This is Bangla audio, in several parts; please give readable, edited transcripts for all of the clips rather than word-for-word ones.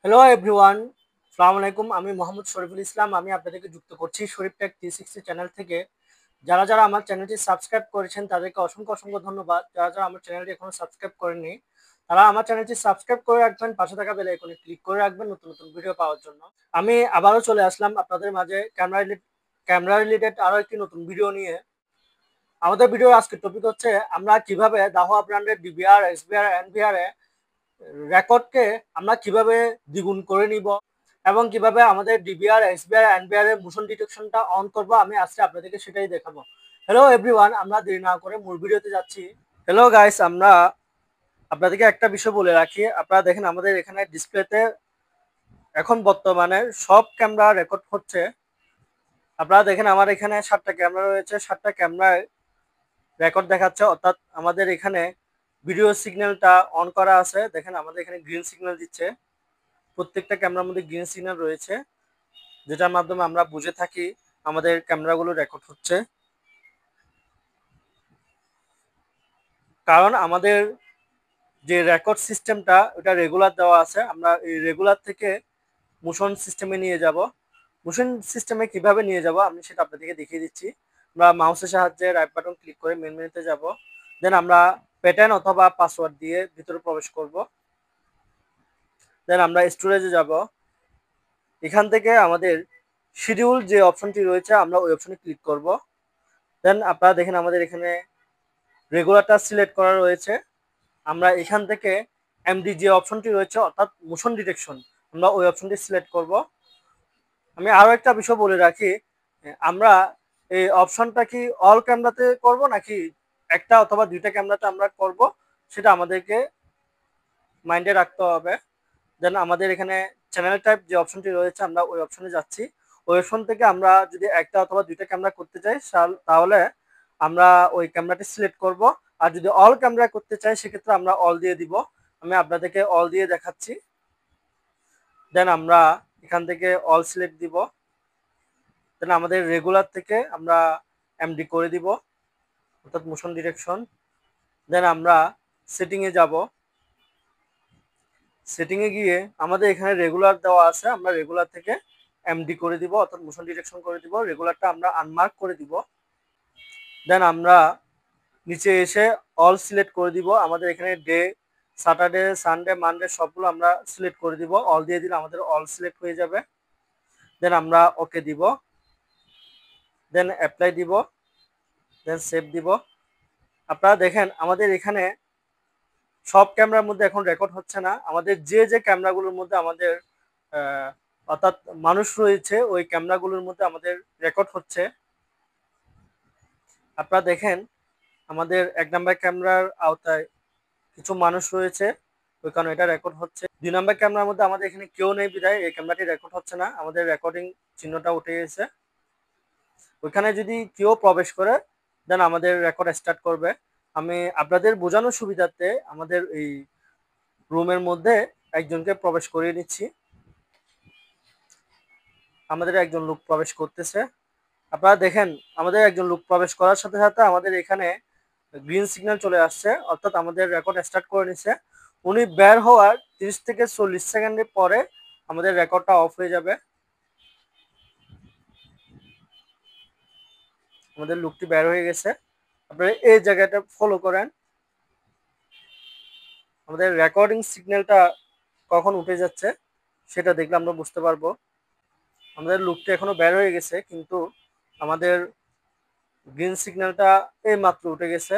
হ্যালো এভরিওয়ান, আসসালামু আলাইকুম। আমি মোহাম্মদ শরীফুল ইসলাম। আমি আপনাদেরকে যুক্ত করছি শরীফ টেক 360 চ্যানেল থেকে। যারা আমার চ্যানেলটি সাবস্ক্রাইব করেছেন তাদেরকে অসংখ্য ধন্যবাদ। যারা আমার চ্যানেলটি এখনো সাবস্ক্রাইব করেননি তারা আমার চ্যানেলটি সাবস্ক্রাইব করে রাখবেন, পাশে থাকা বেল আইকনে ক্লিক করে রাখবেন নতুন ভিডিও পাওয়ার জন্য। আমি আবারও চলে আসলাম আপনাদের মাঝে ক্যামেরা রিলেটেড আরো একটি নতুন ভিডিও নিয়ে। আমাদের ভিডিওর আজকের টপিক হচ্ছে আমরা কিভাবে দাহোয়া ব্র্যান্ডের ডিবিআর, এসবিআর, এনবিআর এ রেকর্ডকে আমরা কিভাবে দ্বিগুণ করে নিব এবং কিভাবে আমাদের ডিবিআর, এসবিআর, এনবিআর এর মোশন ডিটেকশনটা অন করব, আমি আজকে আপনাদেরকে সেটাই দেখাবো। হ্যালো এভরিওয়ান, আমরা দেরি না করে মূল ভিডিওতে যাচ্ছি। হ্যালো গাইস, আমরা আপনাদেরকে একটা বিষয় বলে রাখি। আপনারা দেখেন আমাদের এখানে ডিসপ্লেতে এখন বর্তমানে সব ক্যামেরা রেকর্ড হচ্ছে। আপনারা দেখেন আমার এখানে 7টা ক্যামেরা রয়েছে, 7টা ক্যামেরায় রেকর্ড দেখাচ্ছে, অর্থাৎ আমাদের এখানে ভিডিও সিগন্যালটা অন করা আছে। দেখেন আমাদের এখানে গ্রিন সিগন্যাল দিচ্ছে, প্রত্যেকটা ক্যামেরার মধ্যে গ্রিন সিগন্যাল রয়েছে, যেটার মাধ্যমে আমরা বুঝে থাকি আমাদের ক্যামেরাগুলো রেকর্ড হচ্ছে। কারণ আমাদের যে রেকর্ড সিস্টেমটা ওটা রেগুলার দেওয়া আছে, আমরা এই রেগুলার থেকে মোশন সিস্টেমে নিয়ে যাব। মোশন সিস্টেমে কিভাবে নিয়ে যাব আমি সেটা আপনাদেরকে দেখিয়ে দিচ্ছি। আমরা মাউসের সাহায্যে রাইট বাটন ক্লিক করে মেন মেনুতে যাব, দেন আমরা প্যাটার্ন অথবা পাসওয়ার্ড দিয়ে ভিতরে প্রবেশ করব। দেন আমরা স্টোরেজে যাব, এখান থেকে আমাদের শিডিউল যে অপশনটি রয়েছে আমরা ওই অপশনে ক্লিক করব। দেন আপনারা দেখেন আমাদের এখানে রেগুলারটা সিলেক্ট করা রয়েছে। আমরা এখান থেকে এমডি যে অপশনটি রয়েছে অর্থাৎ মোশন ডিটেকশন, আমরা ওই অপশনটি সিলেক্ট করব। আমি আরো একটা বিষয় বলে রাখি, আমরা এই অপশনটা কি অল ক্যামেরাতে করব নাকি একটা অথবা দুইটা ক্যামেরাতে আমরা করব, সেটা আমাদেরকে মাইন্ডে রাখতে হবে। দেন আমাদের এখানে চ্যানেল টাইপ যে অপশনটি রয়েছে আমরা ওই অপশনে যাচ্ছি। ওই অপশন থেকে আমরা যদি একটা অথবা দুইটা ক্যামেরা করতে চাই তাহলে আমরা ওই ক্যামেরাটি সিলেক্ট করব। আর যদি অল ক্যামেরা করতে চাই সেক্ষেত্রে আমরা অল দিয়ে দিব। আমি আপনাদেরকে অল দিয়ে দেখাচ্ছি। দেন আমরা এখান থেকে অল সিলেক্ট দিব। দেন আমাদের রেগুলার থেকে আমরা এমডি করে দিব, অর্থাৎ মোশন ডিরেকশন। দেন আমরা সেটিংয়ে যাব, সেটিংয়ে গিয়ে আমাদের এখানে রেগুলার দেওয়া আছে, আমরা রেগুলার থেকে এমডি করে দিব, অর্থাৎ মোশন ডিরেকশন করে দিব। রেগুলারটা আমরা আনমার্ক করে দিব। দেন আমরা নিচে এসে অল সিলেক্ট করে দিব। আমাদের এখানে ডে, স্যাটারডে, সানডে, মানডে সবগুলো আমরা সিলেক্ট করে দিব। অল দিয়ে দিলে আমাদের অল সিলেক্ট হয়ে যাবে। দেন আমরা ওকে দিব, দেন অ্যাপ্লাই দিব, দেন সেভ দিব। আপনারা দেখেন আমাদের এখানে সব ক্যামেরার মধ্যে এখন রেকর্ড হচ্ছে না। আমাদের যে ক্যামেরাগুলোর মধ্যে আমাদের অর্থাৎ মানুষ রয়েছে ওই ক্যামেরাগুলোর মধ্যে আমাদের রেকর্ড হচ্ছে। আপনারা দেখেন আমাদের 1 নাম্বার ক্যামেরার আওতায় কিছু মানুষ রয়েছে, ওই কারণে এটা রেকর্ড হচ্ছে। 2 নাম্বার ক্যামেরার মধ্যে আমাদের এখানে কেউ নেই বিধায় এই ক্যামেরাটি রেকর্ড হচ্ছে না, আমাদের রেকর্ডিং চিহ্নটা উঠে গেছে। ওইখানে যদি কেউ প্রবেশ করে দেন আমাদের রেকর্ড স্টার্ট করবে। আমি আপনাদের বোঝানোর সুবিধার্থে আমাদের এই রুমের মধ্যে একজনকে প্রবেশ করিয়ে নিচ্ছি। আমাদের একজন লোক প্রবেশ করতেছে। আপনারা দেখেন আমাদের একজন লোক প্রবেশ করার সাথে সাথে আমাদের এখানে গ্রিন সিগন্যাল চলে আসছে, অর্থাৎ আমাদের রেকর্ড স্টার্ট করে নিছে। উনি বের হওয়ার 30 থেকে 40 সেকেন্ডের পরে আমাদের রেকর্ডটা অফ হয়ে যাবে। আমাদের লোকটি বের হয়ে গেছে। আপনারা এই জায়গাটা ফলো করেন, আমাদের রেকর্ডিং সিগন্যালটা কখন উঠে যাচ্ছে সেটা দেখলে আমরা বুঝতে পারবো। আমাদের লোকটি এখনো বের হয়ে গেছে কিন্তু আমাদের গ্রিন সিগন্যালটা এই মাত্র উঠে গেছে।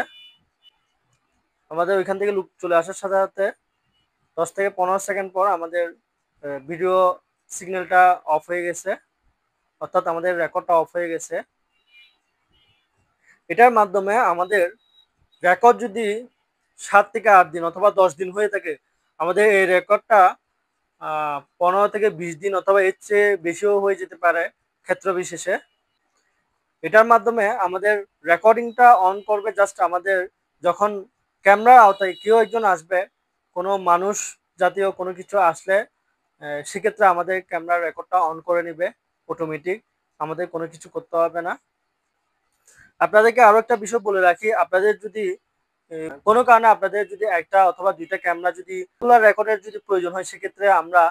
আমাদের ওইখান থেকে লোক চলে আসার সাথে সাথে 10 থেকে 15 সেকেন্ড পর আমাদের ভিডিও সিগন্যালটা অফ হয়ে গেছে, অর্থাৎ আমাদের রেকর্ডটা অফ হয়ে গেছে। এটার মাধ্যমে আমাদের রেকর্ড যদি 7 থেকে 8 দিন অথবা 10 দিন হয়ে থাকে, আমাদের এই রেকর্ডটা 15 থেকে 20 দিন অথবা এর চেয়ে বেশিও হয়ে যেতে পারে ক্ষেত্র বিশেষে। এটার মাধ্যমে আমাদের রেকর্ডিংটা অন করবে জাস্ট আমাদের যখন ক্যামেরার আওতায় কেউ একজন আসবে, কোনো মানুষ জাতীয় কোনো কিছু আসলে সেক্ষেত্রে আমাদের ক্যামেরার রেকর্ডটা অন করে নেবে অটোমেটিক, আমাদের কোনো কিছু করতে হবে না। আপনাদেরকে আরো একটা বিষয় বলে রাখি, আপনাদের যদি কোনো কারণে আপনাদের যদি একটা অথবা দুইটা ক্যামেরা যদি রেকর্ডের যদি প্রয়োজন হয় সেক্ষেত্রে আমরা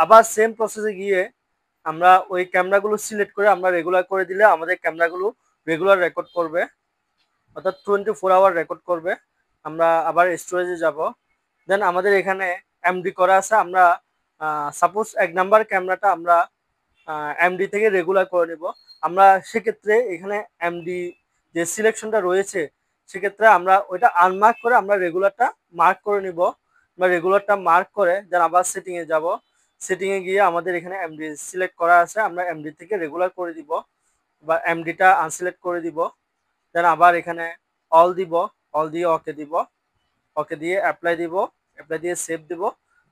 আবার সেম প্রসেসে গিয়ে আমরা ওই ক্যামেরাগুলো সিলেক্ট করে আমরা রেগুলার করে দিলে আমাদের ক্যামেরাগুলো রেগুলার রেকর্ড করবে, অর্থাৎ 24 আওয়ার রেকর্ড করবে। আমরা আবার স্টোরেজে যাব, দেন আমাদের এখানে এমডি করা আছে। আমরা সাপোজ 1 নাম্বার ক্যামেরাটা আমরা এমডি থেকে রেগুলার করে নেব। আমরা সেক্ষেত্রে এখানে এমডি যে সিলেকশনটা রয়েছে সেক্ষেত্রে আমরা ওইটা আনমার্ক করে আমরা রেগুলারটা মার্ক করে নিব। আমরা রেগুলারটা মার্ক করে দেন আবার সেটিংয়ে যাব। সেটিংয়ে গিয়ে আমাদের এখানে এমডি সিলেক্ট করা আছে, আমরা এমডি থেকে রেগুলার করে দিব বা এমডিটা আনসিলেক্ট করে দিব। দেন আবার এখানে অল দিব, অল দিয়ে ওকে দিব, ওকে দিয়ে অ্যাপ্লাই দিব, অ্যাপ্লাই দিয়ে সেভ দিব।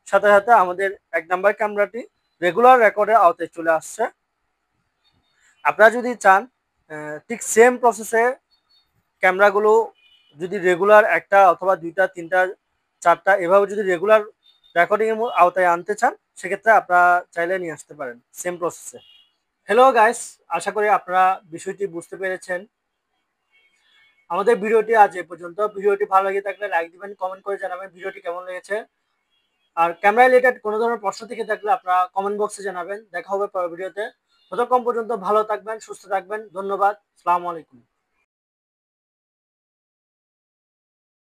সাথে সাথে আমাদের 1 নাম্বার ক্যামেরাটি রেগুলার রেকর্ডের আওতায় চলে আসছে। আপনারা যদি চান ঠিক সেম প্রসেসে ক্যামেরাগুলো যদি রেগুলার একটা অথবা 2টা 3টা 4টা এভাবে যদি রেগুলার রেকর্ডিংয়ের আওতায় আনতে চান সেক্ষেত্রে আপনারা চাইলে নিয়ে আসতে পারেন সেম প্রসেসে। হ্যালো গাইস, আশা করি আপনারা বিষয়টি বুঝতে পেরেছেন। আমাদের ভিডিওটি আজ এ পর্যন্ত। ভিডিওটি ভালো লেগে থাকলে লাইক দিবেন, কমেন্ট করে জানাবেন ভিডিওটি কেমন লেগেছে। আর ক্যামেরা রিলেটেড কোনো ধরনের প্রশ্ন থেকে থাকলে আপনারা কমেন্ট বক্সে জানাবেন। দেখা হবে পরের ভিডিওতে। ততক্ষণ পর্যন্ত ভালো থাকবেন, সুস্থ থাকবেন। ধন্যবাদ। আসসালামু আলাইকুম।